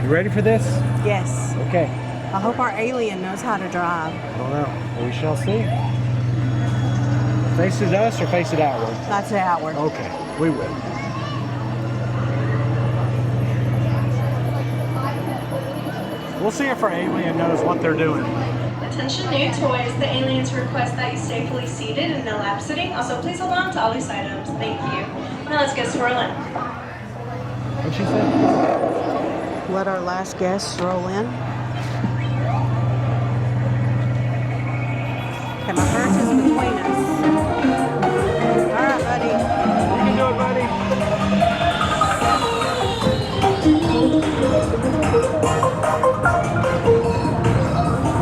You ready for this? Yes. Okay. I hope our alien knows how to drive. I don't know. We shall see. Face it us or face it outward? That's it outward. Okay, we will. We'll see if our alien knows what they're doing. Attention new toys. The aliens request that you stay fully seated and no lap sitting. Also, please hold on to all these items. Thank you. Now let's get swirling. What'd she say? Let our last guest roll in. Okay, my purse is between us. All right, buddy. You can do it, buddy.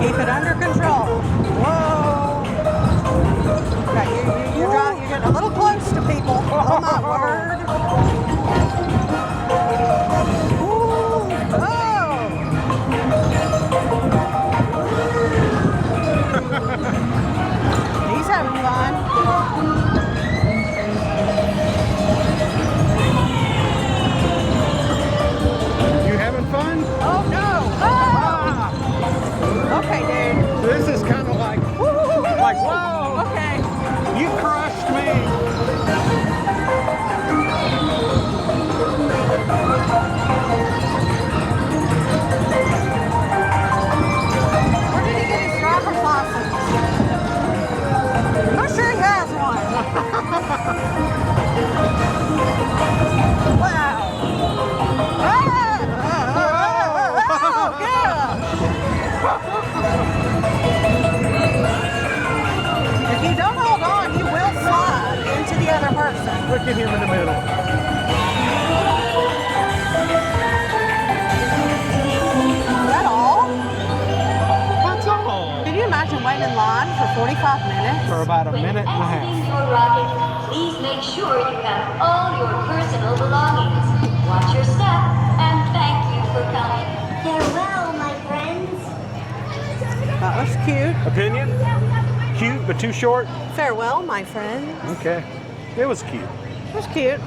Keep it under control. Whoa. Okay, you're getting a little close to people. Oh, my word. Ooh. Oh. He's having fun. You having fun? Oh, no. Ah. Okay, dude. This is kind of like whoa. Okay. You crushed me. Where did he get his driver's license? I'm sure he has one. Wow. Oh, yeah. If you don't hold on, you will slide into the other person. Look at him in the middle. Is that all? That's all. Can you imagine waiting in line for 45 minutes? For about a minute and a half. Exiting your rocket, please make sure you have all your personal belongings. Watch your step, and thank you for coming. Farewell, my friends. That was cute. Opinion? Cute, but too short? Farewell, my friend. Okay. It was cute. It was cute.